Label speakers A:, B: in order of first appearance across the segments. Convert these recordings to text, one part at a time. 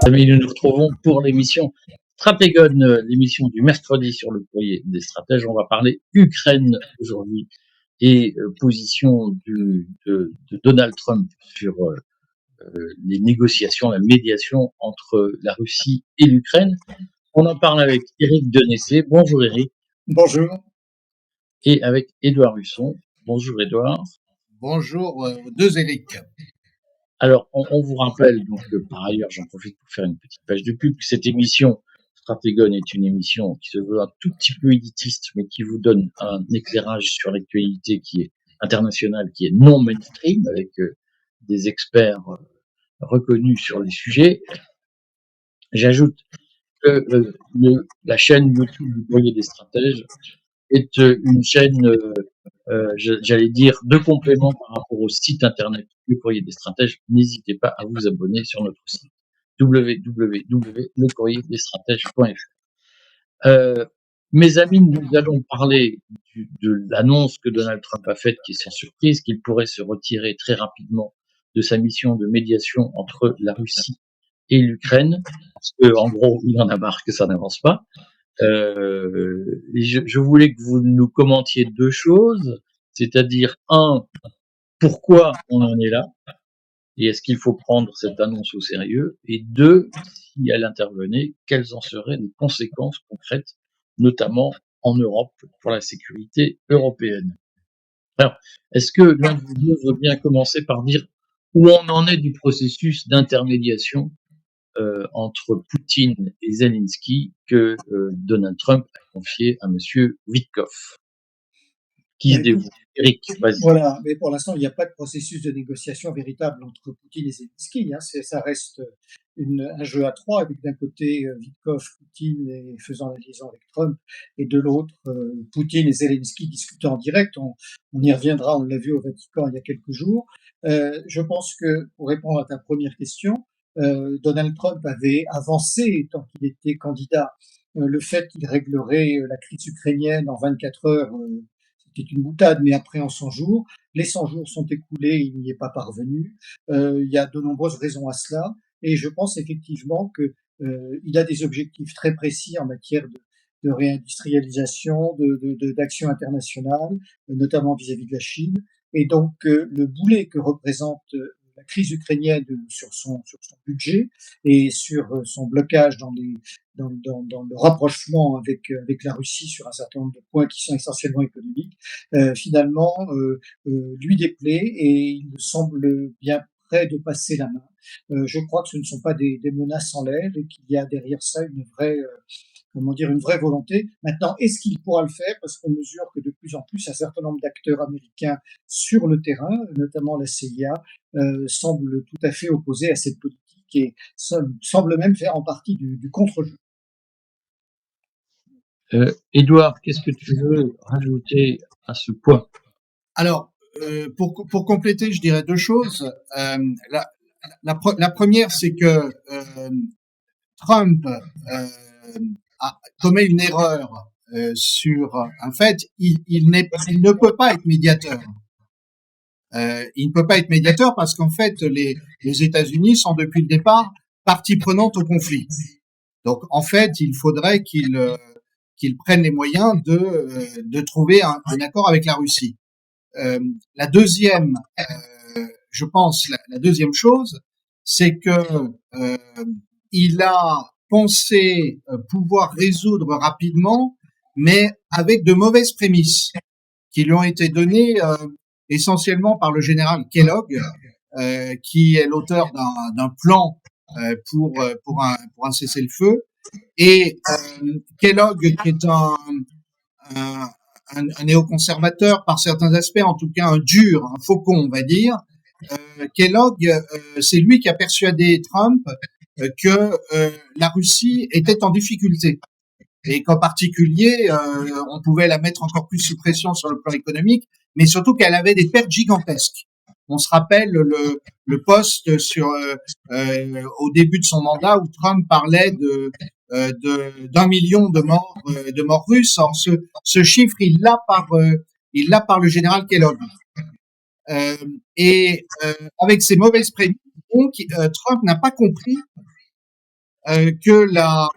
A: Amis, nous nous retrouvons pour l'émission Stratégone, l'émission du mercredi sur le courrier des stratèges. On va parler Ukraine aujourd'hui et position de Donald Trump sur les négociations, la médiation entre la Russie et l'Ukraine. On en parle avec Éric Denessé. Bonjour Éric.
B: Bonjour.
A: Et avec Édouard Husson. Bonjour Édouard.
B: Bonjour deux Éric.
A: Alors, on vous rappelle, donc, par ailleurs, j'en profite pour faire une petite page de pub, que cette émission Stratégone est une émission qui se veut un tout petit peu élitiste, mais qui vous donne un éclairage sur l'actualité qui est internationale, qui est non mainstream, avec des experts reconnus sur les sujets. J'ajoute que la chaîne YouTube du Courrier des Stratèges est une chaîne, j'allais dire, de complément par rapport au site internet du Courrier des Stratèges. N'hésitez pas à vous abonner sur notre site www.lecourrierdesstratèges.fr. Mes amis, nous allons parler de l'annonce que Donald Trump a faite, qui est sans surprise, qu'il pourrait se retirer très rapidement de sa mission de médiation entre la Russie et l'Ukraine, parce que, en gros, il en a marre que ça n'avance pas. Je voulais que vous nous commentiez deux choses, c'est-à-dire pourquoi on en est là, et est-ce qu'il faut prendre cette annonce au sérieux, et deux, si elle intervenait, quelles en seraient les conséquences concrètes, notamment en Europe, pour la sécurité européenne. Alors, est-ce que l'un de vous deux veut bien commencer par dire où on en est du processus d'intermédiation entre Poutine et Zelensky que Donald Trump a confié à monsieur Witkoff. Qui se dévoue. Éric, vas-y.
B: Voilà, mais pour l'instant, il n'y a pas de processus de négociation véritable entre Poutine et Zelensky. Ça reste un jeu à trois, avec d'un côté Witkoff, Poutine et faisant la liaison avec Trump, et de l'autre Poutine et Zelensky discutant en direct. On y reviendra, on l'a vu au Vatican il y a quelques jours. Je pense que, pour répondre à ta première question, Donald Trump avait avancé, tant qu'il était candidat, le fait qu'il réglerait la crise ukrainienne en 24 heures. C'était une boutade, mais après en 100 jours. Les 100 jours sont écoulés, il n'y est pas parvenu. Il y a de nombreuses raisons à cela, et je pense effectivement que il a des objectifs très précis en matière de réindustrialisation, d'action internationale, notamment vis-à-vis de la Chine. Et donc le boulet que représente la crise ukrainienne sur son budget et sur son blocage dans le rapprochement avec la Russie sur un certain nombre de points qui sont essentiellement économiques, finalement lui déplaît, et il me semble bien près de passer la main. Je crois que ce ne sont pas des menaces en l'air, et qu'il y a derrière ça une vraie volonté. Maintenant, est-ce qu'il pourra le faire? Parce qu'on mesure que de plus en plus un certain nombre d'acteurs américains sur le terrain, notamment la CIA, semblent tout à fait opposés à cette politique et semblent même faire en partie du contre-jeu.
A: Édouard, qu'est-ce que tu veux rajouter à ce point?
C: Alors, pour compléter, je dirais deux choses. La première, c'est que Trump commet une erreur sur un fait. Il ne peut pas être médiateur. Il ne peut pas être médiateur parce qu'en fait, les États-Unis sont depuis le départ partie prenante au conflit. Donc, en fait, il faudrait qu'il prenne les moyens de trouver un accord avec la Russie. La deuxième, je pense, la deuxième chose, c'est que il a pensé pouvoir résoudre rapidement, mais avec de mauvaises prémices qui lui ont été données essentiellement par le général Kellogg, qui est l'auteur d'un plan pour un cessez-le-feu. Et Kellogg, qui est un néoconservateur par certains aspects, en tout cas un faucon, on va dire. Kellogg, c'est lui qui a persuadé Trump que la Russie était en difficulté, et qu'en particulier, on pouvait la mettre encore plus sous pression sur le plan économique, mais surtout qu'elle avait des pertes gigantesques. On se rappelle le poste au début de son mandat où Trump parlait d'1 million de morts russes. Or, ce chiffre, il l'a par le général Kellogg. Avec ces mauvaises prémices, donc, Trump n'a pas compris que la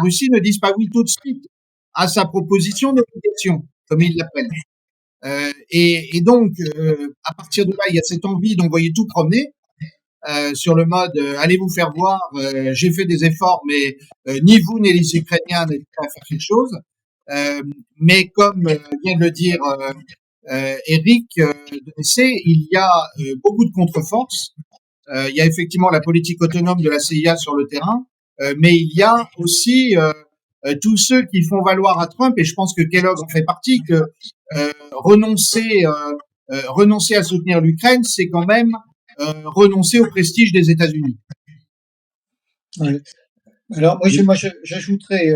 C: Russie ne dise pas oui tout de suite à sa proposition de médiation, comme il l'appelle. Et donc, à partir de là, il y a cette envie d'envoyer tout promener sur le mode allez vous faire voir, j'ai fait des efforts, mais ni vous ni les Ukrainiens n'êtes prêts à faire quelque chose. Mais comme vient de le dire Eric Dessay, il y a beaucoup de contre-forces. Il y a effectivement la politique autonome de la CIA sur le terrain, mais il y a aussi tous ceux qui font valoir à Trump, et je pense que Kellogg en fait partie, que renoncer à soutenir l'Ukraine, c'est quand même renoncer au prestige des États-Unis.
B: Ouais. Alors moi j'ajouterais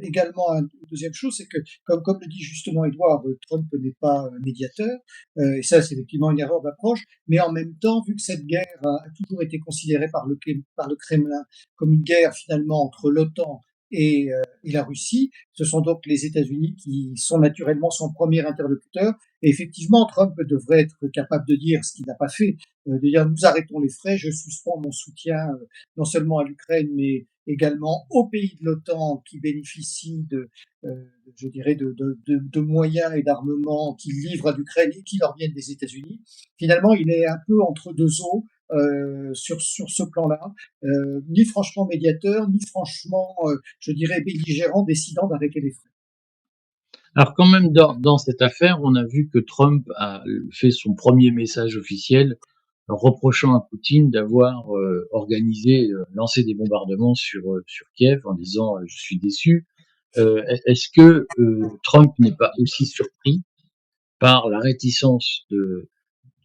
B: également une deuxième chose, c'est que comme le dit justement Edouard, Trump n'est pas médiateur, et ça c'est effectivement une erreur d'approche, mais en même temps, vu que cette guerre a toujours été considérée par le Kremlin comme une guerre finalement entre l'OTAN et la Russie, ce sont donc les États-Unis qui sont naturellement son premier interlocuteur. Et effectivement, Trump devrait être capable de dire ce qu'il n'a pas fait, de dire nous arrêtons les frais, je suspends mon soutien non seulement à l'Ukraine, mais également aux pays de l'OTAN qui bénéficient je dirais, de moyens et d'armements qu'ils livrent à l'Ukraine et qui leur viennent des États-Unis. Finalement, il est un peu entre deux eaux. Sur ce plan-là, ni franchement médiateur, ni franchement, je dirais, belligérant, décidant d'arrêter les frais.
A: Alors quand même, dans cette affaire, on a vu que Trump a fait son premier message officiel reprochant à Poutine d'avoir lancé des bombardements sur Kiev en disant je suis déçu. Est-ce que Trump n'est pas aussi surpris par la réticence de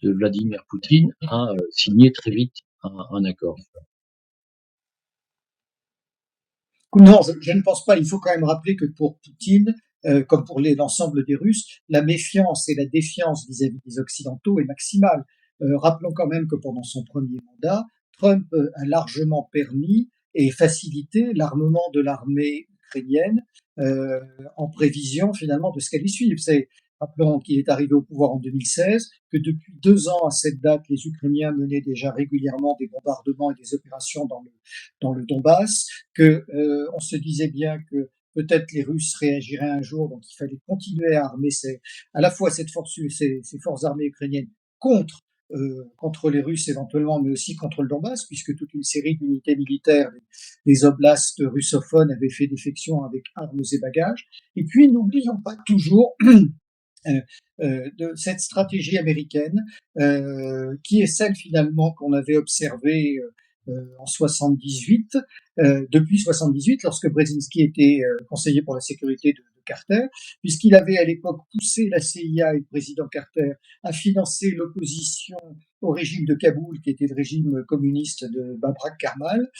A: Vladimir Poutine à signer très vite un accord?
B: Non, je ne pense pas. Il faut quand même rappeler que pour Poutine, comme pour l'ensemble des Russes, la méfiance et la défiance vis-à-vis des Occidentaux est maximale. Rappelons quand même que pendant son premier mandat, Trump a largement permis et facilité l'armement de l'armée ukrainienne en prévision finalement de ce qu'elle y suit. Rappelons qu'il est arrivé au pouvoir en 2016, que depuis 2 ans à cette date, les Ukrainiens menaient déjà régulièrement des bombardements et des opérations dans le Donbass, que on se disait bien que peut-être les Russes réagiraient un jour, donc il fallait continuer à armer à la fois ces forces armées ukrainiennes contre les Russes éventuellement, mais aussi contre le Donbass, puisque toute une série d'unités militaires des oblasts russophones avaient fait défection avec armes et bagages. Et puis, n'oublions pas toujours de cette stratégie américaine qui est celle finalement qu'on avait observée en 78, depuis 78, lorsque Brzezinski était conseiller pour la sécurité de Carter, puisqu'il avait à l'époque poussé la CIA et le président Carter à financer l'opposition au régime de Kaboul, qui était le régime communiste de Babrak Karmal,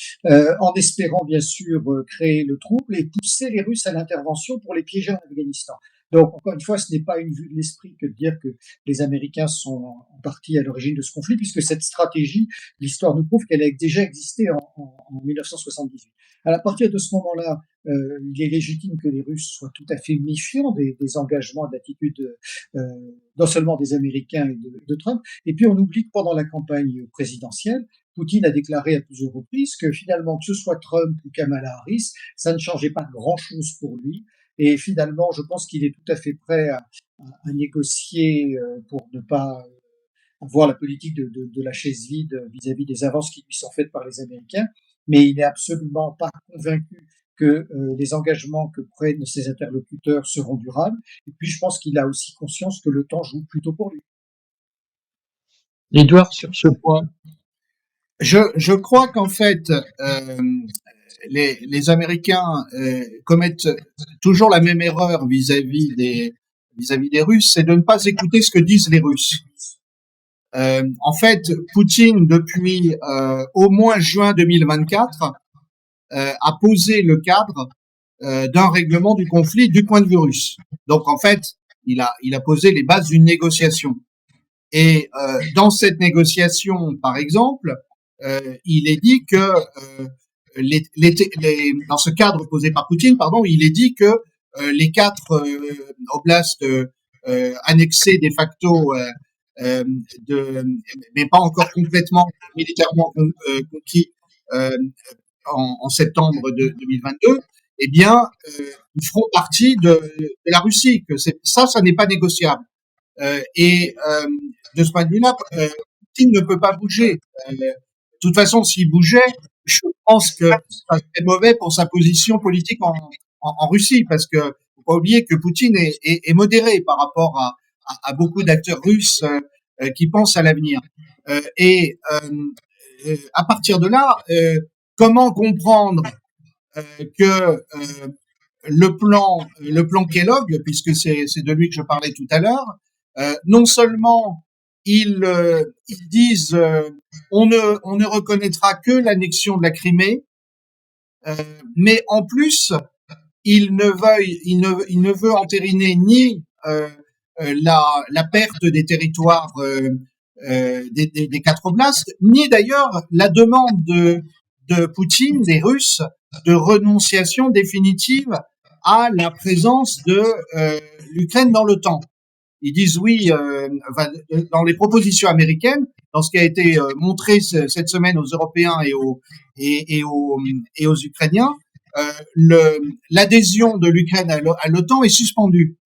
B: en espérant bien sûr créer le trouble et pousser les Russes à l'intervention pour les piéger en Afghanistan. Donc, encore une fois, ce n'est pas une vue de l'esprit que de dire que les Américains sont en partie à l'origine de ce conflit, puisque cette stratégie, l'histoire nous prouve qu'elle a déjà existé en 1978. À partir de ce moment-là, il est légitime que les Russes soient tout à fait méfiants des engagements et d'attitudes non seulement des Américains et de Trump. Et puis, on oublie que pendant la campagne présidentielle, Poutine a déclaré à plusieurs reprises que finalement, que ce soit Trump ou Kamala Harris, ça ne changeait pas grand-chose pour lui. Et finalement, je pense qu'il est tout à fait prêt à négocier pour ne pas avoir la politique de la chaise vide vis-à-vis des avances qui lui sont faites par les Américains. Mais il n'est absolument pas convaincu que les engagements que prennent ses interlocuteurs seront durables. Et puis, je pense qu'il a aussi conscience que le temps joue plutôt pour lui.
A: Edouard, sur ce point.
C: Je crois qu'en fait, les Américains commettent toujours la même erreur vis-à-vis des Russes, c'est de ne pas écouter ce que disent les Russes. En fait, Poutine, depuis au moins juin 2024, a posé le cadre d'un règlement du conflit du point de vue russe. Donc, en fait, il a posé les bases d'une négociation. Et dans cette négociation, par exemple, il est dit que dans ce cadre posé par Poutine, pardon, il est dit que les 4 oblasts annexés de facto, mais pas encore complètement militairement conquis en septembre 2022, eh bien, ils feront partie de la Russie. Que ça n'est pas négociable. De ce point de vue-là, Poutine ne peut pas bouger. De toute façon, s'il bougeait, je pense que ça serait mauvais pour sa position politique en Russie, parce que faut pas oublier que Poutine est modéré par rapport à beaucoup d'acteurs russes qui pensent à l'avenir. À partir de là, comment comprendre que le plan Kellogg, puisque c'est de lui que je parlais tout à l'heure, non seulement ils disent on ne reconnaîtra que l'annexion de la Crimée, mais en plus il ne veut entériner ni la perte des territoires des 4 oblasts, ni d'ailleurs la demande de Poutine, des Russes, de renonciation définitive à la présence de l'Ukraine dans l'OTAN. Ils disent oui, dans les propositions américaines, dans ce qui a été montré cette semaine aux Européens et aux Ukrainiens, l'adhésion de l'Ukraine à l'OTAN est suspendue.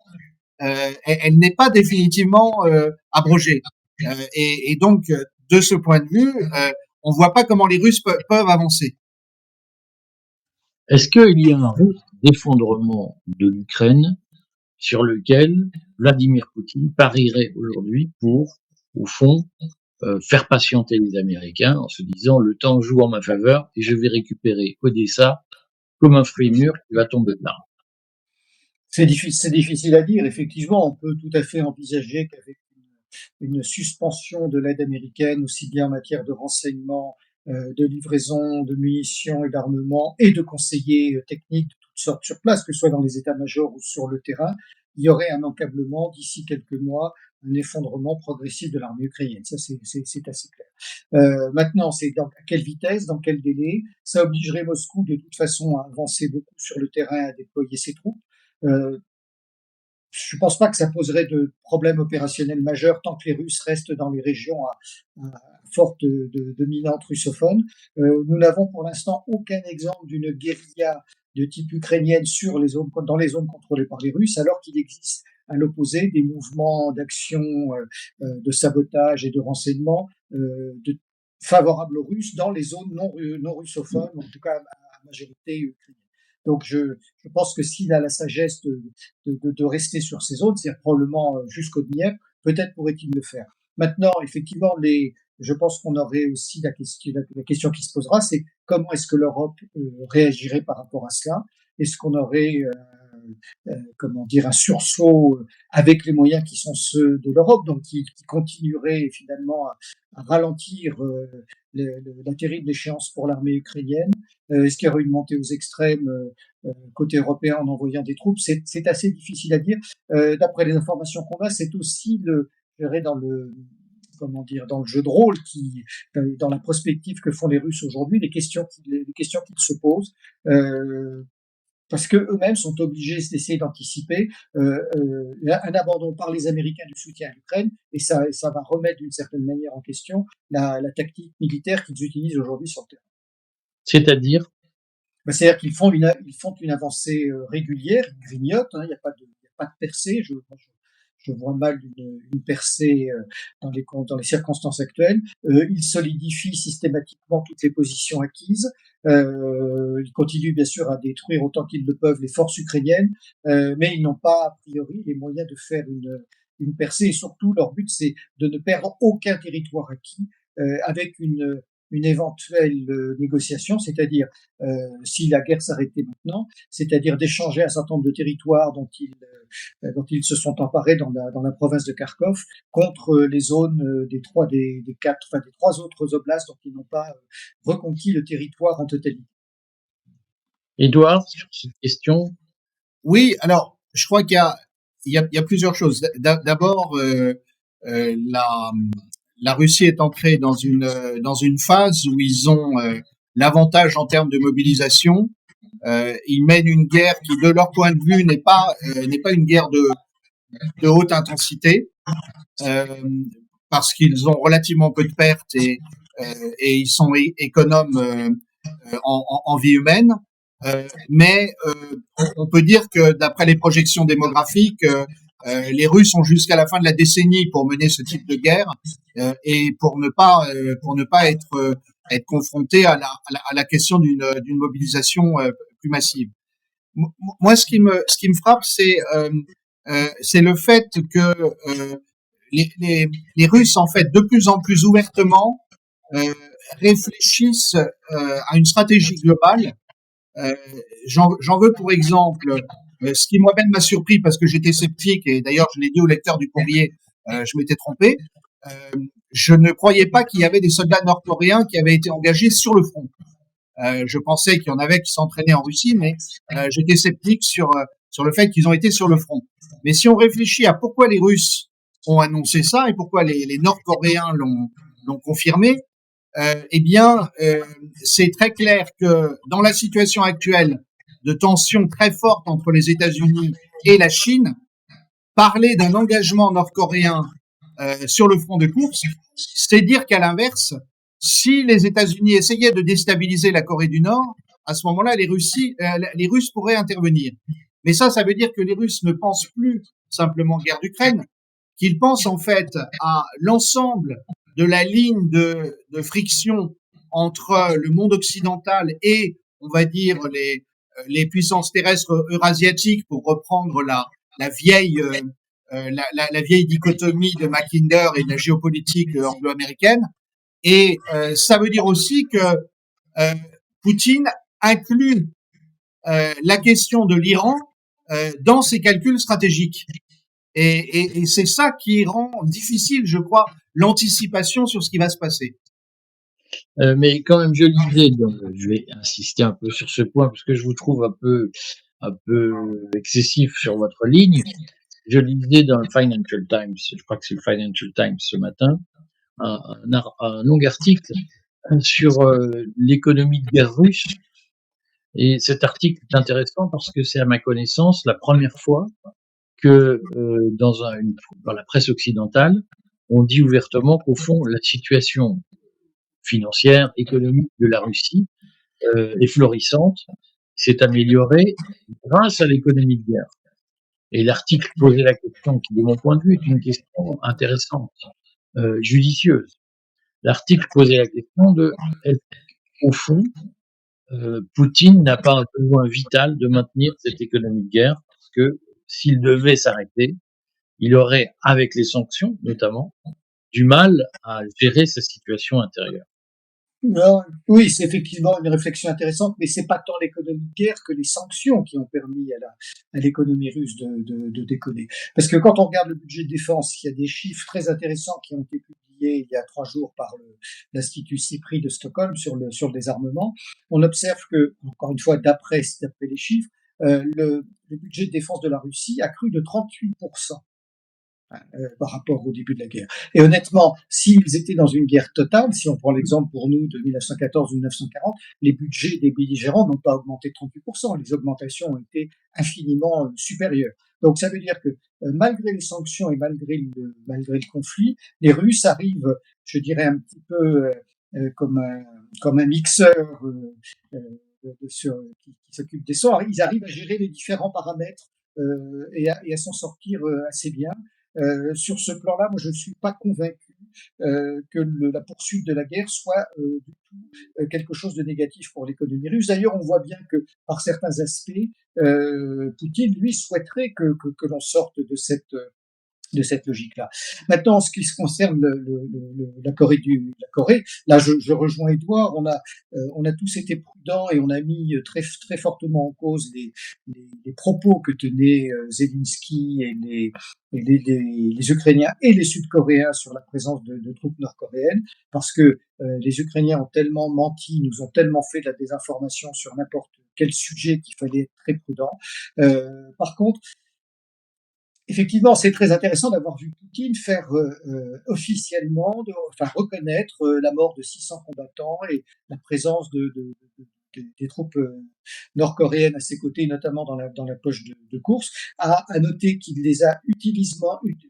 C: Elle n'est pas définitivement abrogée. Et donc, de ce point de vue, on ne voit pas comment les Russes peuvent avancer.
A: Est-ce qu'il y a un risque d'effondrement de l'Ukraine sur lequel Vladimir Poutine parierait aujourd'hui pour, au fond, faire patienter les Américains en se disant le temps joue en ma faveur et je vais récupérer Odessa comme un fruit mûr qui va tomber de l'arbre?
B: C'est difficile à dire. Effectivement, on peut tout à fait envisager qu'avec une suspension de l'aide américaine, aussi bien en matière de renseignement, de livraison de munitions et d'armement et de conseillers techniques de toutes sortes sur place, que ce soit dans les états-majors ou sur le terrain, il y aurait un encablement d'ici quelques mois, un effondrement progressif de l'armée ukrainienne. Ça, c'est assez clair. Maintenant, c'est à quelle vitesse, dans quel délai. Ça obligerait Moscou de toute façon à avancer beaucoup sur le terrain, à déployer ses troupes. Je pense pas que ça poserait de problème opérationnel majeur tant que les Russes restent dans les régions à forte dominante russophone. Nous n'avons pour l'instant aucun exemple d'une guérilla de type ukrainienne dans les zones contrôlées par les Russes, alors qu'il existe à l'opposé des mouvements d'action de sabotage et de renseignement favorables aux Russes dans les zones non russophones, en tout cas à majorité ukrainienne. Donc je pense que s'il a la sagesse de rester sur ces zones, c'est-à-dire probablement jusqu'au Dniepr, peut-être pourrait-il le faire. Maintenant, effectivement, je pense qu'on aurait aussi la question qui se posera, c'est comment est-ce que l'Europe réagirait par rapport à cela? Est-ce qu'on aurait un sursaut avec les moyens qui sont ceux de l'Europe, donc qui continuerait finalement à ralentir la terrible échéance pour l'armée ukrainienne? Est-ce qu'il y aurait une montée aux extrêmes côté européen en envoyant des troupes? C'est assez difficile à dire. D'après les informations qu'on a, c'est aussi je dirais dans le jeu de rôle dans la prospective que font les Russes aujourd'hui, les questions qu'ils se posent. Parce que eux-mêmes sont obligés d'essayer d'anticiper un abandon par les Américains du soutien à l'Ukraine, et ça va remettre d'une certaine manière en question la tactique militaire qu'ils utilisent aujourd'hui sur le terrain.
A: C'est-à-dire?
B: C'est-à-dire qu'ils font une avancée régulière, ils grignotent, il n'y a pas de percée. Je vois mal une percée dans les circonstances actuelles. Ils solidifient systématiquement toutes les positions acquises. Ils continuent bien sûr à détruire autant qu'ils le peuvent les forces ukrainiennes, mais ils n'ont pas a priori les moyens de faire une percée. Et surtout, leur but c'est de ne perdre aucun territoire acquis avec une éventuelle négociation, c'est-à-dire si la guerre s'arrêtait maintenant, c'est-à-dire d'échanger un certain nombre de territoires dont ils se sont emparés dans la province de Kharkov contre les zones des trois autres oblasts dont ils n'ont pas reconquis le territoire en totalité.
A: Édouard, sur cette question?
C: Oui, alors je crois qu'il y a plusieurs choses. D'abord, la Russie est entrée dans une phase où ils ont l'avantage en termes de mobilisation. Ils mènent une guerre qui, de leur point de vue, n'est pas une guerre de haute intensité, parce qu'ils ont relativement peu de pertes et ils sont économes en vie humaine. Mais on peut dire que d'après les projections démographiques, les Russes ont jusqu'à la fin de la décennie pour mener ce type de guerre et pour ne pas être confrontés à la question d'une mobilisation plus massive. Moi, ce qui me frappe, c'est le fait que les Russes, en fait, de plus en plus ouvertement réfléchissent à une stratégie globale. J'en veux pour exemple ce qui moi-même m'a surpris parce que j'étais sceptique et d'ailleurs je l'ai dit au lecteur du courrier, je m'étais trompé. Je ne croyais pas qu'il y avait des soldats nord-coréens qui avaient été engagés sur le front. Je pensais qu'il y en avait qui s'entraînaient en Russie, mais j'étais sceptique sur le fait qu'ils ont été sur le front. Mais si on réfléchit à pourquoi les Russes ont annoncé ça et pourquoi les Nord-Coréens l'ont confirmé, eh bien, c'est très clair que dans la situation actuelle de tension très forte entre les États-Unis et la Chine, parler d'un engagement nord-coréen sur le front de course, c'est dire qu'à l'inverse, si les États-Unis essayaient de déstabiliser la Corée du Nord, à ce moment-là, les Russes pourraient intervenir. Mais ça veut dire que les Russes ne pensent plus simplement guerre d'Ukraine, qu'ils pensent en fait à l'ensemble de la ligne de friction entre le monde occidental et, on va dire, les puissances terrestres eurasiatiques, pour reprendre la vieille dichotomie de Mackinder et de la géopolitique anglo-américaine. Et ça veut dire aussi que Poutine inclut la question de l'Iran dans ses calculs stratégiques. Et c'est ça qui rend difficile, je crois, l'anticipation sur ce qui va se passer.
A: Mais quand même, je lisais, donc je vais insister un peu sur ce point parce que je vous trouve un peu excessif sur votre ligne. Je lisais dans le Financial Times, je crois que c'est le Financial Times ce matin, un long article sur l'économie de guerre russe. Et cet article est intéressant parce que c'est à ma connaissance la première fois que dans la presse occidentale, on dit ouvertement qu'au fond, la situation financière, économique de la Russie est florissante, s'est améliorée grâce à l'économie de guerre. Et l'article posait la question qui, de mon point de vue, est une question intéressante, judicieuse. L'article posait la question de, au fond, Poutine n'a pas un besoin vital de maintenir cette économie de guerre parce que s'il devait s'arrêter, il aurait, avec les sanctions notamment, du mal à gérer sa situation intérieure.
B: Non, oui, c'est effectivement une réflexion intéressante, mais c'est pas tant l'économie de guerre que les sanctions qui ont permis à l'économie russe de décoller. Parce que quand on regarde le budget de défense, il y a des chiffres très intéressants qui ont été publiés il y a 3 jours par l'Institut SIPRI de Stockholm sur le désarmement. On observe que, encore une fois, d'après les chiffres, le budget de défense de la Russie a cru de 38%. Par rapport au début de la guerre. Et honnêtement, s'ils étaient dans une guerre totale, si on prend l'exemple pour nous de 1914 ou 1940, les budgets des belligérants n'ont pas augmenté de 38%. Les augmentations ont été infiniment supérieures. Donc ça veut dire que malgré les sanctions et malgré le conflit, les Russes arrivent, je dirais, un petit peu comme un mixeur qui s'occupe des sons. Ils arrivent à gérer les différents paramètres et à s'en sortir assez bien. Sur ce plan-là, moi, je ne suis pas convaincu que la poursuite de la guerre soit du tout quelque chose de négatif pour l'économie russe. D'ailleurs, on voit bien que, par certains aspects, Poutine, lui, souhaiterait que l'on sorte de cette logique-là. Maintenant, en ce qui se concerne la Corée, là, je rejoins Edouard. On a tous été prudents et on a mis très très fortement en cause les propos que tenaient Zelensky et les Ukrainiens et les Sud-Coréens sur la présence de troupes nord-coréennes, parce que les Ukrainiens ont tellement menti, nous ont tellement fait de la désinformation sur n'importe quel sujet qu'il fallait être très prudent. Par contre, Effectivement, c'est très intéressant d'avoir vu Poutine faire officiellement, reconnaître la mort de 600 combattants et la présence des troupes nord-coréennes à ses côtés, notamment dans la poche de course. À noter qu'il les a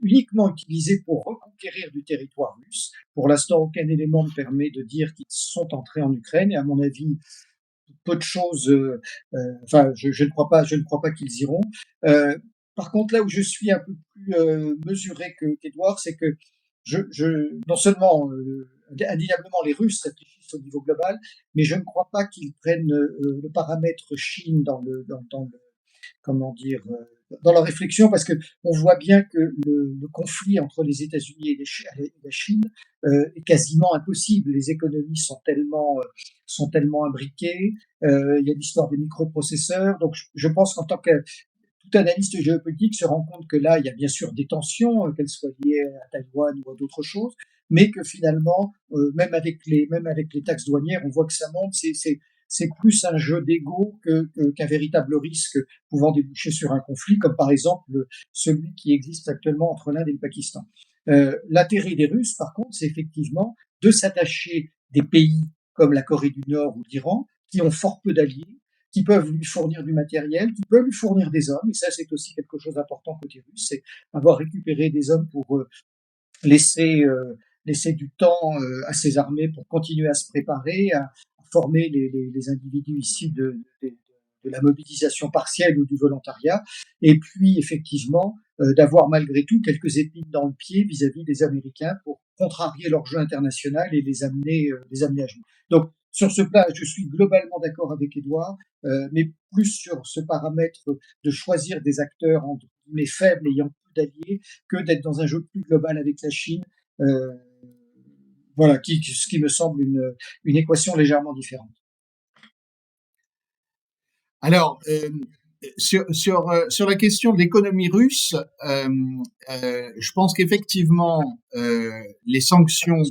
B: uniquement utilisés pour reconquérir du territoire russe. Pour l'instant, aucun élément ne permet de dire qu'ils sont entrés en Ukraine. Et à mon avis, peu de choses. Je ne crois pas qu'ils iront. Euh, Par contre, là où je suis un peu plus mesuré qu'Edouard, c'est que non seulement indéniablement les Russes réfléchissent au niveau global, mais je ne crois pas qu'ils prennent le paramètre Chine dans le comment dire, dans la réflexion, parce que on voit bien que le conflit entre les États-Unis et la Chine est quasiment impossible. Les économies sont tellement imbriquées. Il y a l'histoire des microprocesseurs. Donc, je pense qu'en tant que tout analyste géopolitique se rend compte que là, il y a bien sûr des tensions, qu'elles soient liées à Taïwan ou à d'autres choses, mais que finalement, même avec les taxes douanières, on voit que ça monte. C'est plus un jeu d'ego qu'un véritable risque pouvant déboucher sur un conflit, comme par exemple celui qui existe actuellement entre l'Inde et le Pakistan. L'intérêt des Russes, par contre, c'est effectivement de s'attacher des pays comme la Corée du Nord ou l'Iran, qui ont fort peu d'alliés, qui peuvent lui fournir du matériel, qui peuvent lui fournir des hommes, et ça c'est aussi quelque chose d'important côté russe, c'est avoir récupéré des hommes pour laisser laisser du temps à ces armées pour continuer à se préparer, à former les individus issus de la mobilisation partielle ou du volontariat, et puis effectivement d'avoir malgré tout quelques épines dans le pied vis-à-vis des Américains pour contrarier leur jeu international et les amener à jouer. Donc sur ce plan, je suis globalement d'accord avec Edouard, mais plus sur ce paramètre de choisir des acteurs entre guillemets faibles ayant peu d'alliés que d'être dans un jeu plus global avec la Chine. Euh, voilà, ce qui me semble une équation légèrement différente.
C: Alors, sur la question de l'économie russe, je pense qu'effectivement, les sanctions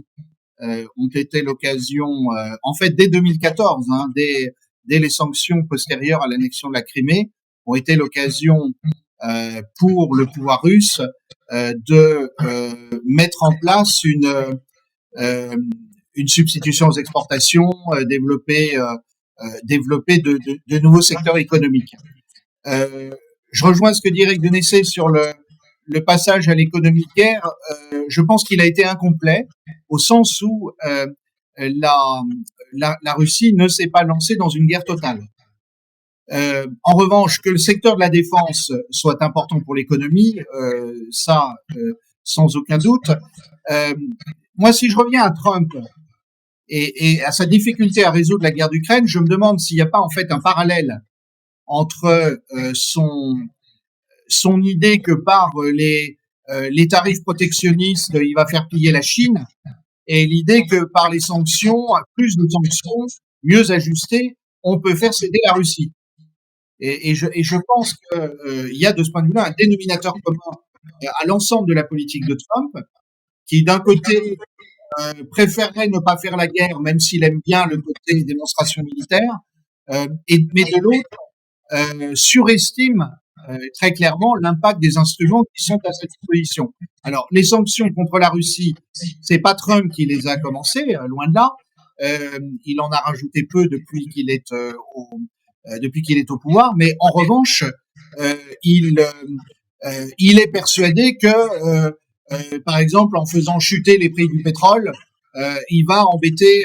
C: ont été l'occasion, en fait, dès 2014, dès les sanctions postérieures à l'annexion de la Crimée, ont été l'occasion pour le pouvoir russe de mettre en place une substitution aux exportations, développer de nouveaux secteurs économiques. Je rejoins ce que dit Eric Denessé sur le passage à l'économie de guerre. Je pense qu'il a été incomplet au sens où la Russie ne s'est pas lancée dans une guerre totale. En revanche, que le secteur de la défense soit important pour l'économie, sans aucun doute. Moi, si je reviens à Trump et à sa difficulté à résoudre la guerre d'Ukraine, je me demande s'il n'y a pas en fait un parallèle entre son idée que par les tarifs protectionnistes, il va faire plier la Chine, et l'idée que par les sanctions, plus de sanctions, mieux ajustées, on peut faire céder la Russie. Et je pense qu'il y a de ce point de vue-là un dénominateur commun à l'ensemble de la politique de Trump, qui d'un côté préférerait ne pas faire la guerre, même s'il aime bien le côté des démonstrations militaires, mais de l'autre surestime très clairement l'impact des instruments qui sont à sa disposition. Alors, les sanctions contre la Russie, c'est pas Trump qui les a commencées, loin de là. Il en a rajouté peu depuis qu'il est au pouvoir, mais en revanche, il est persuadé que par exemple, en faisant chuter les prix du pétrole, il va embêter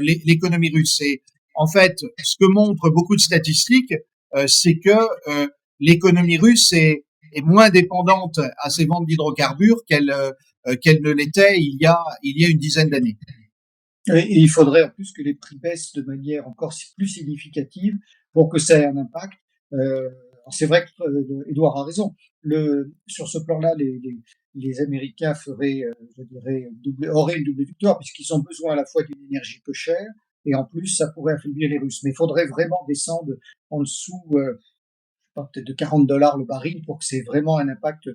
C: l'économie russe. Et en fait, ce que montrent beaucoup de statistiques, c'est que l'économie russe est moins dépendante à ses ventes d'hydrocarbures qu'elle ne l'était il y a une dizaine d'années.
B: Et il faudrait en plus que les prix baissent de manière encore plus significative pour que ça ait un impact. C'est vrai que Edouard a raison. Sur ce plan-là, les Américains feraient, je dirais, auraient une double victoire puisqu'ils ont besoin à la fois d'une énergie peu chère et en plus ça pourrait affaiblir les Russes. Mais il faudrait vraiment descendre en dessous, peut-être de $40 le baril pour que c'est vraiment un impact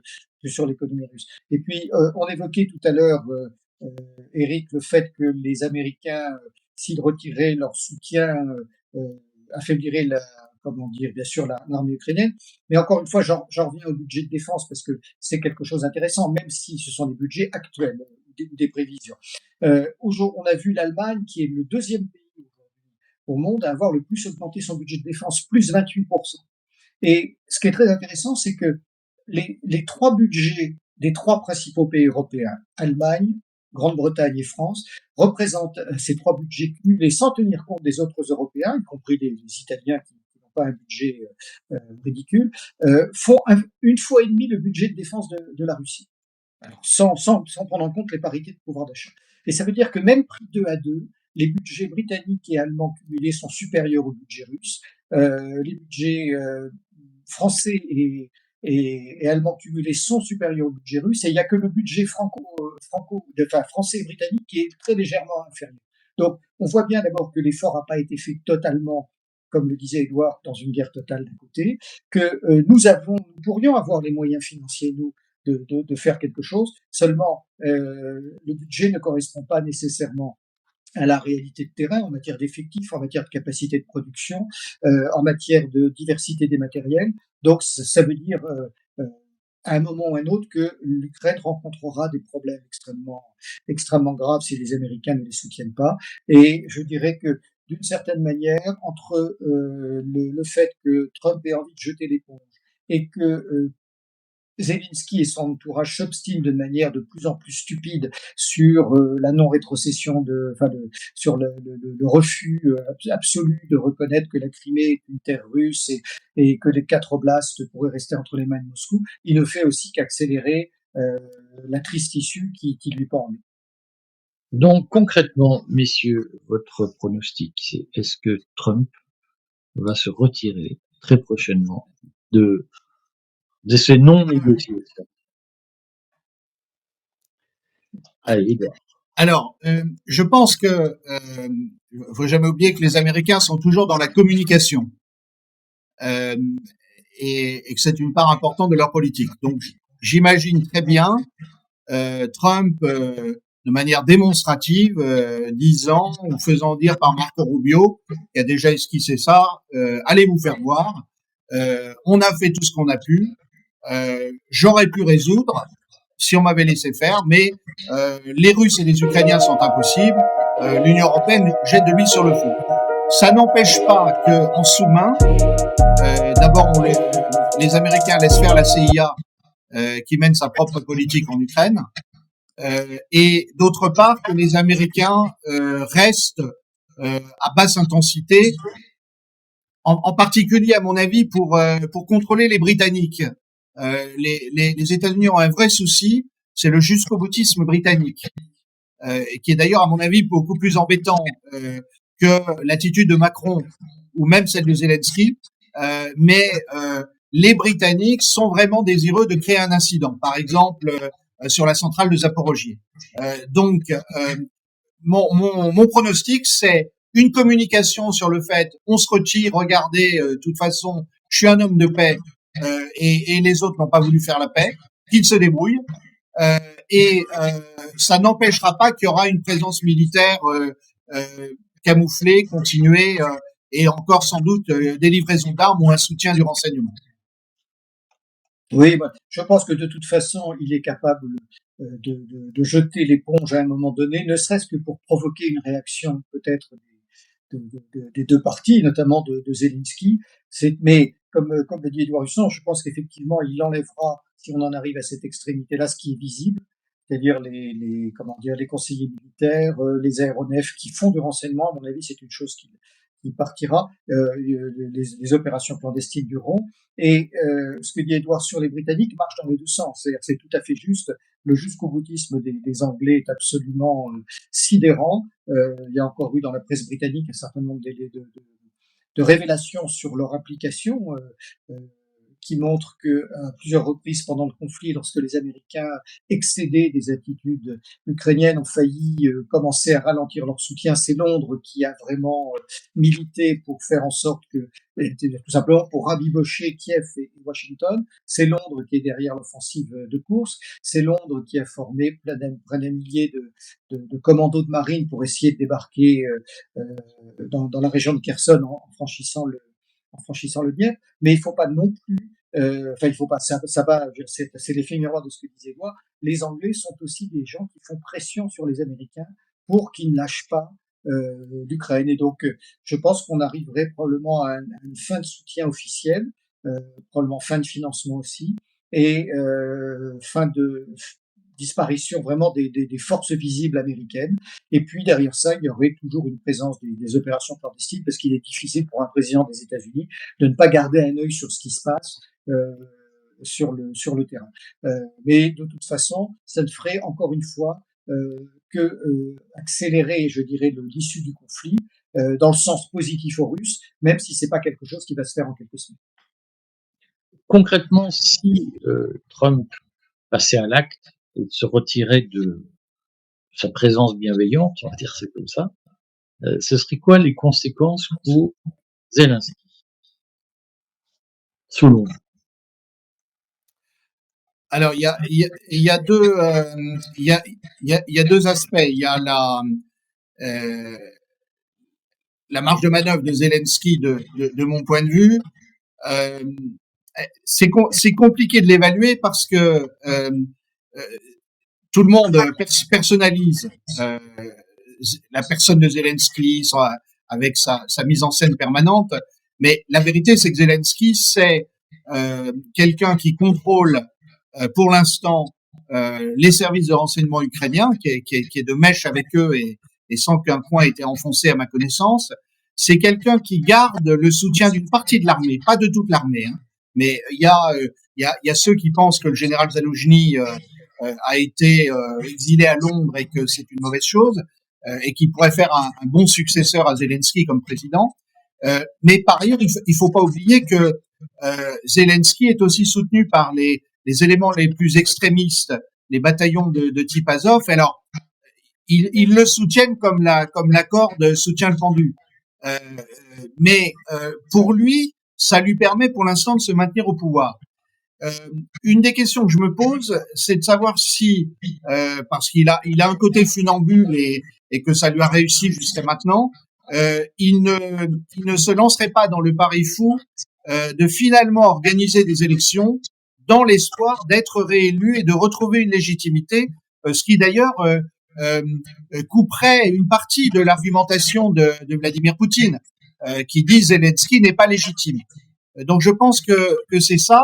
B: sur l'économie russe. Et puis on évoquait tout à l'heure, Eric, le fait que les Américains, s'ils retiraient leur soutien, affaibliraient bien sûr, l'armée ukrainienne. Mais encore une fois, j'en reviens au budget de défense parce que c'est quelque chose d'intéressant, même si ce sont des budgets actuels, des prévisions. Aujourd'hui, on a vu l'Allemagne, qui est le deuxième pays au monde à avoir le plus augmenté son budget de défense, plus 28%. Et ce qui est très intéressant, c'est que les trois budgets des trois principaux pays européens, Allemagne, Grande-Bretagne et France, représentent ces trois budgets cumulés sans tenir compte des autres Européens, y compris les Italiens qui n'ont pas un budget ridicule, font une fois et demie le budget de défense de la Russie. Alors, sans prendre en compte les parités de pouvoir d'achat. Et ça veut dire que même pris 2 à 2, les budgets britanniques et allemands cumulés sont supérieurs au budget russe. Les budgets français et allemands cumulés sont supérieurs au budget russe. Et il n'y a que le budget français et britannique qui est très légèrement inférieur. Donc, on voit bien d'abord que l'effort n'a pas été fait totalement, comme le disait Édouard, dans une guerre totale d'un côté, que nous pourrions avoir les moyens financiers, nous, de faire quelque chose. Seulement, le budget ne correspond pas nécessairement à la réalité de terrain en matière d'effectifs, en matière de capacité de production, en matière de diversité des matériels. Donc, ça veut dire à un moment ou à un autre que l'Ukraine rencontrera des problèmes extrêmement graves si les Américains ne les soutiennent pas. Et je dirais que d'une certaine manière, entre le fait que Trump ait envie de jeter l'éponge et que Zelensky et son entourage s'obstinent de manière de plus en plus stupide sur la non-rétrocession sur le refus absolu de reconnaître que la Crimée est une terre russe et que les 4 oblasts pourraient rester entre les mains de Moscou. Il ne fait aussi qu'accélérer la triste issue qui lui pend.
A: Donc concrètement, messieurs, votre pronostic, c'est est-ce que Trump va se retirer très prochainement de ces non-négociations? Allez, Edouard.
C: Alors, je pense que faut jamais oublier que les Américains sont toujours dans la communication et que c'est une part importante de leur politique. Donc, j'imagine très bien Trump de manière démonstrative disant ou faisant dire par Marco Rubio, qui a déjà esquissé ça, allez vous faire voir. On a fait tout ce qu'on a pu. J'aurais pu résoudre si on m'avait laissé faire, mais les Russes et les Ukrainiens sont impossibles. L'Union européenne jette de l'huile sur le feu. Ça n'empêche pas qu'en sous-main, d'abord les Américains laissent faire la CIA qui mène sa propre politique en Ukraine, et d'autre part que les Américains restent à basse intensité, en particulier à mon avis pour contrôler les Britanniques. Les États-Unis ont un vrai souci, c'est le jusqu'au-boutisme britannique, qui est d'ailleurs à mon avis beaucoup plus embêtant que l'attitude de Macron ou même celle de Zelensky. Mais les Britanniques sont vraiment désireux de créer un incident, par exemple sur la centrale de Zaporogie. Donc, mon pronostic, c'est une communication sur le fait on se retire, regardez, de toute façon, je suis un homme de paix et les autres n'ont pas voulu faire la paix, qu'ils se débrouillent. Et ça n'empêchera pas qu'il y aura une présence militaire camouflée, continuée, et encore sans doute des livraisons d'armes ou un soutien du renseignement.
B: Oui, je pense que de toute façon, il est capable de jeter l'éponge à un moment donné, ne serait-ce que pour provoquer une réaction peut-être des deux parties, notamment de Zelensky. Mais comme le dit Édouard Husson, je pense qu'effectivement, il enlèvera, si on en arrive à cette extrémité-là, ce qui est visible, c'est-à-dire les conseillers militaires, les aéronefs qui font du renseignement. À mon avis, c'est une chose qui partira. Les opérations clandestines dureront. Et ce que dit Édouard sur les Britanniques marche dans les deux sens. C'est-à-dire, c'est tout à fait juste. Le jusqu'au-boutisme des Anglais est absolument sidérant. Il y a encore eu dans la presse britannique un certain nombre de révélations sur leur application qui montrent que à plusieurs reprises pendant le conflit, lorsque les Américains excédés des attitudes ukrainiennes ont failli commencer à ralentir leur soutien, c'est Londres qui a vraiment milité pour faire en sorte que, tout simplement pour rabibocher Kiev et Washington. C'est Londres qui est derrière l'offensive de course. C'est Londres qui a formé près d'un millier de commandos de marine pour essayer de débarquer dans la région de Kherson en franchissant en franchissant le Dniepr, mais il faut pas non plus, il faut pas, ça va, c'est l'effet miroir de ce que disait moi. Les Anglais sont aussi des gens qui font pression sur les Américains pour qu'ils ne lâchent pas l'Ukraine. Et donc, je pense qu'on arriverait probablement à une fin de soutien officiel, probablement fin de financement aussi, et fin de disparition vraiment des forces visibles américaines. Et puis derrière ça, il y aurait toujours une présence des opérations clandestines, parce qu'il est difficile pour un président des États-Unis de ne pas garder un œil sur ce qui se passe sur le terrain. Mais de toute façon, ça ne ferait encore une fois que accélérer, je dirais, l'issue du conflit dans le sens positif aux Russes, même si c'est pas quelque chose qui va se faire en quelques semaines.
A: Concrètement, si Trump passait à l'acte et se retirait de sa présence bienveillante, on va dire c'est comme ça, ce serait quoi les conséquences pour Zelensky, selon vous?
C: Alors, il y a deux, il y a deux aspects. Il y a la marge de manœuvre de Zelensky de mon point de vue. Euh, c'est compliqué de l'évaluer parce que tout le monde personnalise la personne de Zelensky avec sa mise en scène permanente. Mais la vérité, c'est que Zelensky, c'est quelqu'un qui contrôle pour l'instant les services de renseignement ukrainiens, qui est de mèche avec eux et sans qu'un point ait été enfoncé à ma connaissance. C'est quelqu'un qui garde le soutien d'une partie de l'armée, pas de toute l'armée, hein. Mais il y a ceux qui pensent que le général Zaloujny a été exilé à Londres et que c'est une mauvaise chose, et qui pourrait faire un bon successeur à Zelensky comme président. Mais par ailleurs, il faut pas oublier que Zelensky est aussi soutenu par les éléments les plus extrémistes, les bataillons de type Azov. Alors, ils le soutiennent comme la corde soutient le pendu. Mais pour lui, ça lui permet pour l'instant de se maintenir au pouvoir. Une des questions que je me pose, c'est de savoir si, parce qu'il a un côté funambule et que ça lui a réussi jusqu'à maintenant, il ne se lancerait pas dans le pari fou de finalement organiser des élections dans l'espoir d'être réélu et de retrouver une légitimité, ce qui d'ailleurs couperait une partie de l'argumentation de Vladimir Poutine, qui dit Zelensky n'est pas légitime. Donc je pense que c'est ça.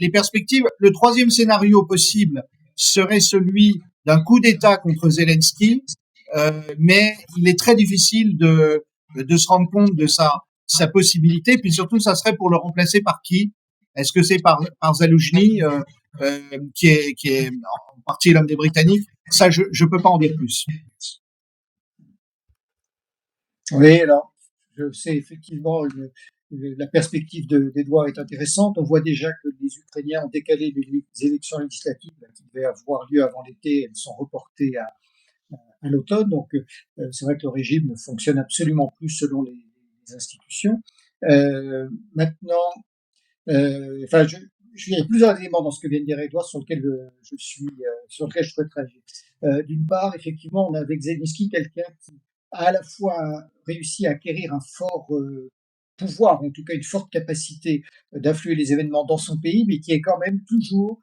C: Les perspectives. Le troisième scénario possible serait celui d'un coup d'État contre Zelensky, mais il est très difficile de se rendre compte de sa possibilité. Puis surtout, ça serait pour le remplacer par qui? Est-ce que c'est par Zaloujny, qui est en partie l'homme des Britanniques? Ça, je peux pas en dire plus.
B: Oui, alors, je sais effectivement, la perspective d'Edouard est intéressante. On voit déjà que les Ukrainiens ont décalé les élections législatives qui devaient avoir lieu avant l'été. Elles sont reportées à l'automne. Donc, c'est vrai que le régime ne fonctionne absolument plus selon les institutions. Maintenant, il y a plusieurs éléments dans ce que vient de dire Edouard sur lequel sur lequel je souhaite réagir. D'une part, effectivement, on a avec Zelensky quelqu'un qui a à la fois réussi à acquérir un fort pouvoir, en tout cas une forte capacité d'influer les événements dans son pays, mais qui est quand même toujours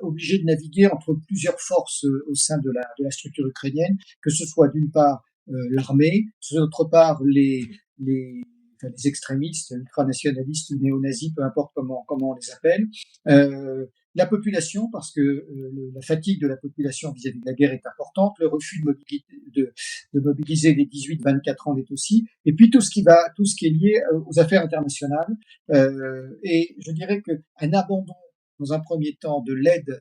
B: obligé de naviguer entre plusieurs forces au sein de la structure ukrainienne, que ce soit d'une part l'armée, d'autre part les extrémistes, ultranationalistes ou néo-nazis, peu importe comment on les appelle, la population, parce que la fatigue de la population vis-à-vis de la guerre est importante, le refus de mobiliser les 18-24 ans l'est aussi, et puis tout ce qui est lié aux affaires internationales. Et je dirais qu'un abandon dans un premier temps de l'aide,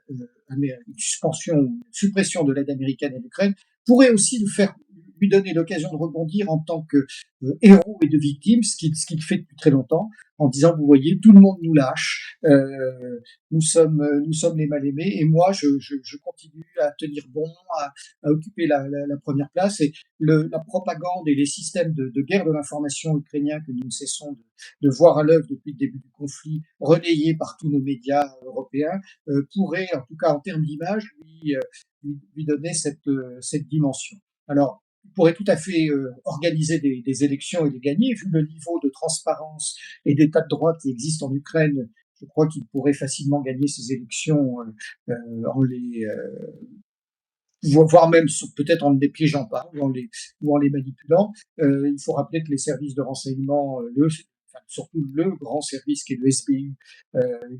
B: une suspension, une suppression de l'aide américaine à l'Ukraine pourrait aussi lui donner l'occasion de rebondir en tant que héros et de victime, ce qu'il fait depuis très longtemps, en disant, vous voyez, tout le monde nous lâche, nous sommes les mal-aimés, et moi, je continue à tenir bon, à occuper la première place, et la propagande et les systèmes de guerre de l'information ukrainien que nous ne cessons de voir à l'œuvre depuis le début du conflit, relayés par tous nos médias européens, pourraient, en tout cas en termes d'image, lui donner cette dimension. Alors, pourrait tout à fait organiser des élections et les gagner, vu le niveau de transparence et d'état de droit qui existe en Ukraine. Je crois qu'il pourrait facilement gagner ces élections en les voire même peut-être en ne les piégeant pas ou en les manipulant. Il faut rappeler que les services de renseignement, surtout le grand service qui est le SBU,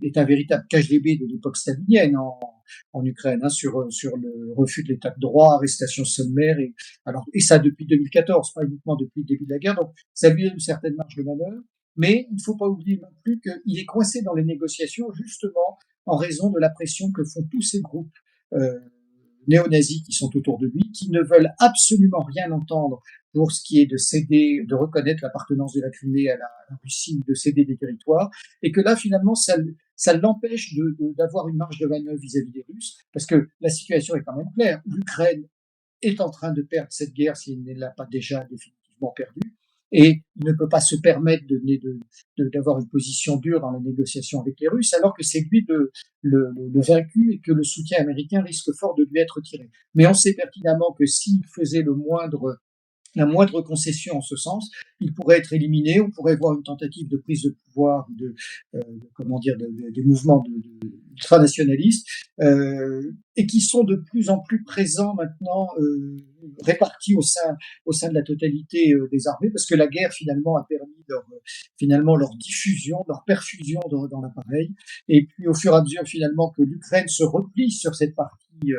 B: est un véritable KGB de l'époque stalinienne en Ukraine, hein, sur le refus de l'état de droit, arrestation sommaire, et ça depuis 2014, pas uniquement depuis le début de la guerre. Donc ça lui donne une certaine marge de manœuvre, mais il ne faut pas oublier non plus qu'il est coincé dans les négociations justement en raison de la pression que font tous ces groupes néo-nazis qui sont autour de lui, qui ne veulent absolument rien entendre pour ce qui est de céder, de reconnaître l'appartenance de la Crimée à la Russie, de céder des territoires, et que là, finalement, ça l'empêche d'avoir une marge de manœuvre vis-à-vis des Russes, parce que la situation est quand même claire. L'Ukraine est en train de perdre cette guerre s'il ne l'a pas déjà définitivement perdue, et il ne peut pas se permettre d'avoir une position dure dans la négociation avec les Russes, alors que c'est lui le vaincu et que le soutien américain risque fort de lui être tiré. Mais on sait pertinemment que s'il faisait la moindre concession en ce sens, il pourrait être éliminé, on pourrait voir une tentative de prise de pouvoir des mouvements ultranationalistes, et qui sont de plus en plus présents maintenant, répartis au sein de la totalité des armées, parce que la guerre finalement a permis leur diffusion, leur perfusion dans l'appareil, et puis au fur et à mesure finalement que l'Ukraine se replie sur cette partie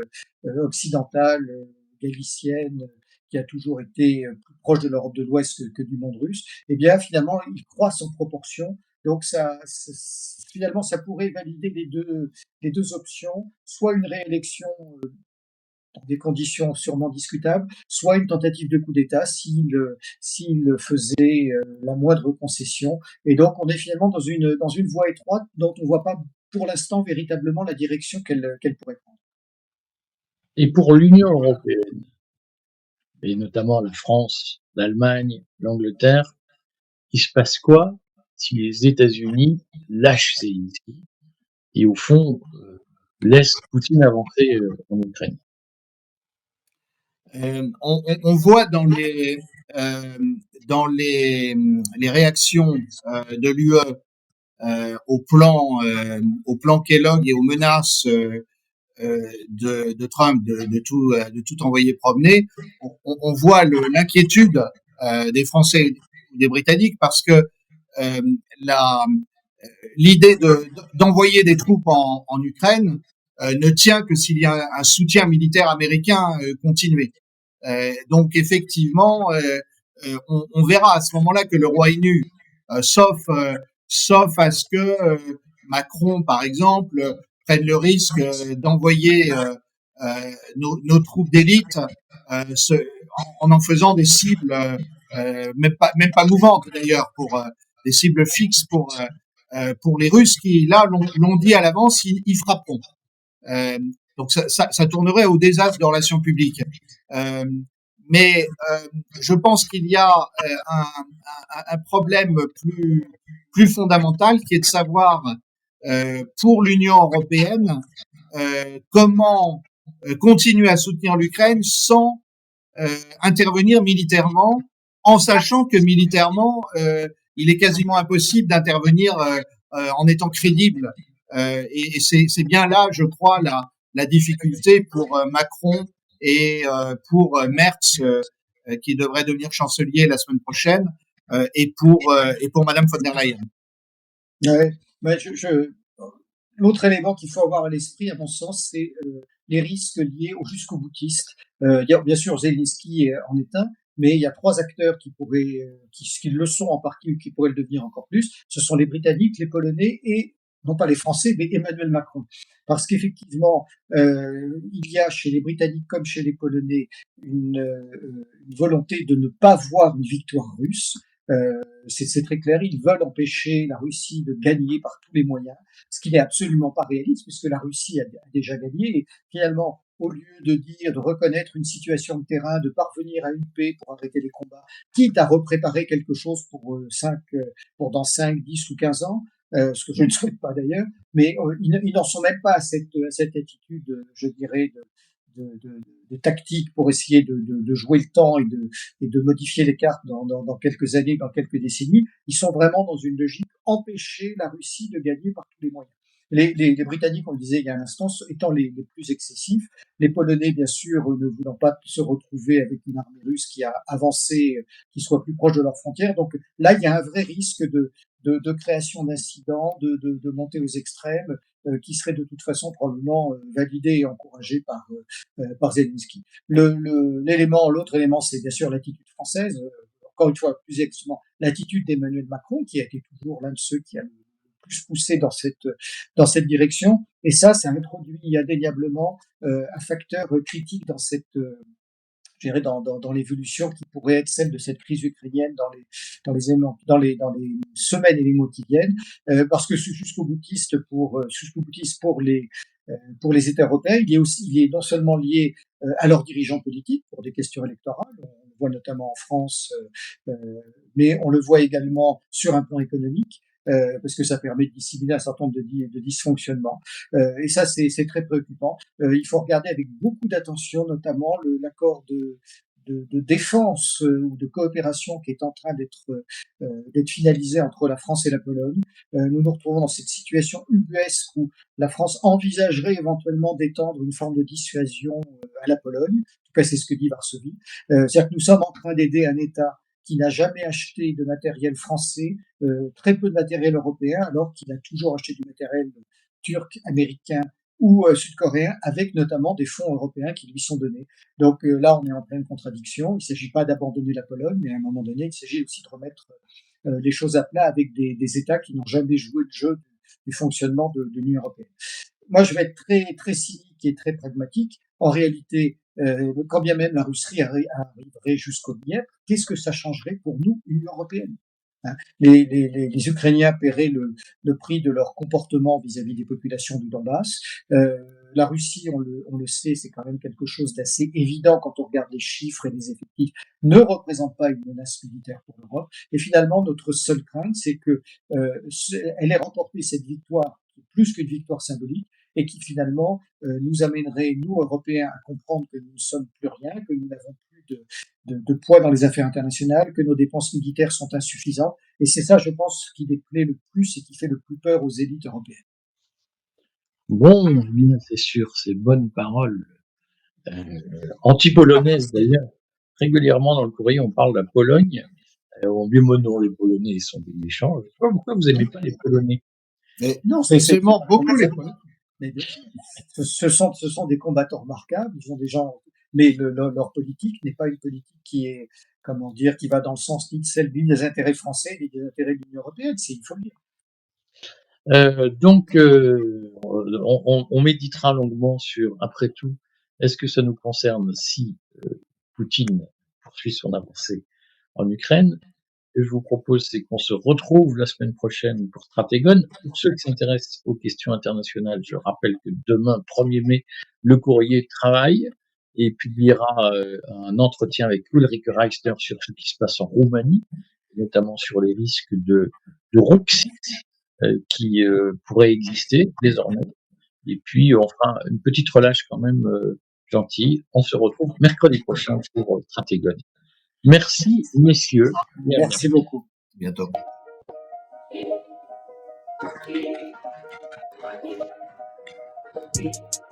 B: occidentale, galicienne, qui a toujours été plus proche de l'Europe de l'Ouest que du monde russe, eh bien finalement il croît en proportion. Donc finalement ça pourrait valider les deux options, soit une réélection dans des conditions sûrement discutables, soit une tentative de coup d'État s'il faisait la moindre concession. Et donc on est finalement dans une voie étroite dont on ne voit pas pour l'instant véritablement la direction qu'elle pourrait prendre.
A: Et pour l'Union européenne, et notamment la France, l'Allemagne, l'Angleterre, il se passe quoi si les États-Unis lâchent Zelensky et au fond laissent Poutine avancer en Ukraine?
C: On voit dans les réactions de l'UE au plan Kellogg et aux menaces de Trump de tout envoyer promener, on voit l'inquiétude des Français et des Britanniques, parce que l'idée d'envoyer des troupes en Ukraine ne tient que s'il y a un soutien militaire américain continué. Donc effectivement, on verra à ce moment-là que le roi est nu, sauf à ce que Macron, par exemple, prenne le risque d'envoyer nos troupes d'élite en faisant des cibles même pas mouvantes d'ailleurs, pour des cibles fixes pour les Russes qui là l'ont dit à l'avance, ils frapperont. Donc ça tournerait au désastre de relations publiques. Mais je pense qu'il y a un problème plus fondamental, qui est de savoir pour l'Union européenne comment continuer à soutenir l'Ukraine sans intervenir militairement, en sachant que militairement il est quasiment impossible d'intervenir en étant crédible. Et c'est bien là, je crois, la difficulté pour Macron et pour Merz, qui devrait devenir chancelier la semaine prochaine, et pour Madame von der Leyen.
B: Ouais, mais l'autre élément qu'il faut avoir à l'esprit, à mon sens, c'est les risques liés au jusqu'au boutiste. Il y a bien sûr Zelensky en est un, mais il y a trois acteurs qui le sont en partie ou qui pourraient le devenir encore plus. Ce sont les Britanniques, les Polonais et non pas les Français, mais Emmanuel Macron. Parce qu'effectivement, il y a chez les Britanniques comme chez les Polonais une volonté de ne pas voir une victoire russe. C'est très clair, ils veulent empêcher la Russie de gagner par tous les moyens, ce qui n'est absolument pas réaliste, puisque la Russie a déjà gagné. Et finalement, au lieu de reconnaître une situation de terrain, de parvenir à une paix pour arrêter les combats, quitte à repréparer quelque chose pour dans 5, 10 ou 15 ans, ce que je ne souhaite pas d'ailleurs, mais ils n'en sont même pas à cette attitude, je dirais, de tactiques pour essayer de jouer le temps et de modifier les cartes dans quelques années, dans quelques décennies. Ils sont vraiment dans une logique empêcher la Russie de gagner par tous les moyens. Les Britanniques, on le disait il y a un instant, étant les plus excessifs, les Polonais, bien sûr, ne voulant pas se retrouver avec une armée russe qui a avancé, qui soit plus proche de leurs frontières. Donc là, il y a un vrai risque de création d'incidents, de montée aux extrêmes, qui serait de toute façon probablement validé et encouragé par Zelensky. L'autre élément, c'est bien sûr l'attitude française. Encore une fois, plus exactement, l'attitude d'Emmanuel Macron, qui a été toujours l'un de ceux qui a le plus poussé dans cette direction. Et ça introduit indéniablement un facteur critique dans cette je dirais dans l'évolution qui pourrait être celle de cette crise ukrainienne dans les semaines et les mois qui viennent, parce que jusqu'au boutiste pour les États européens, il est non seulement lié à leurs dirigeants politiques pour des questions électorales, on le voit notamment en France, mais on le voit également sur un plan économique. Parce que ça permet de dissimuler un certain nombre de dysfonctionnements. Et ça, c'est très préoccupant. Il faut regarder avec beaucoup d'attention, notamment l'accord de défense ou de coopération qui est en train d'être finalisé entre la France et la Pologne. Nous nous retrouvons dans cette situation ubuesque où la France envisagerait éventuellement d'étendre une forme de dissuasion à la Pologne. En tout cas, c'est ce que dit Varsovie. C'est-à-dire que nous sommes en train d'aider un État qui n'a jamais acheté de matériel français, très peu de matériel européen, alors qu'il a toujours acheté du matériel turc, américain ou sud-coréen, avec notamment des fonds européens qui lui sont donnés. Donc là, on est en pleine contradiction. Il ne s'agit pas d'abandonner la Pologne, mais à un moment donné, il s'agit aussi de remettre les choses à plat avec des États qui n'ont jamais joué le jeu du fonctionnement de l'Union européenne. Moi, je vais être très, très cynique et très pragmatique. En réalité, quand bien même la Russie arriverait jusqu'au Dniepr, qu'est-ce que ça changerait pour nous, Union européenne? Les Ukrainiens paieraient le prix de leur comportement vis-à-vis des populations du Donbass. La Russie, on le sait, c'est quand même quelque chose d'assez évident quand on regarde les chiffres et les effectifs, ne représente pas une menace militaire pour l'Europe. Et finalement, notre seule crainte, c'est que elle ait remporté cette victoire, plus qu'une victoire symbolique, et qui finalement nous amènerait, nous Européens, à comprendre que nous ne sommes plus rien, que nous n'avons plus de poids dans les affaires internationales, que nos dépenses militaires sont insuffisantes. Et c'est ça, je pense, qui déplaît le plus et qui fait le plus peur aux élites européennes.
A: Bon, bien, c'est sûr, ces bonnes paroles, anti-polonaises d'ailleurs. Régulièrement dans le courrier, on parle de la Pologne. On dit, mais non, les Polonais, ils sont des méchants. Je sais pas pourquoi vous aimez pas les Polonais.
C: Mais non, c'est beaucoup les Polonais.
B: Mais ce sont des combattants remarquables, ils sont des gens, mais leur politique n'est pas une politique qui est, comment dire, qui va dans le sens ni de celle des intérêts français, ni des intérêts de l'Union européenne, il faut le dire.
A: Donc, on méditera longuement sur, après tout, est-ce que ça nous concerne si Poutine poursuit son avancée en Ukraine? Ce que je vous propose, c'est qu'on se retrouve la semaine prochaine pour Stratégone. Pour ceux qui s'intéressent aux questions internationales, je rappelle que demain, 1er mai, le Courrier travaille et publiera un entretien avec Ulrike Reichster sur ce qui se passe en Roumanie, notamment sur les risques de Ruxit qui pourrait exister désormais. Et puis, on fera une petite relâche quand même gentille. On se retrouve mercredi prochain pour Stratégone. Merci, messieurs.
B: Merci beaucoup.
C: Bientôt.
D: Thank you.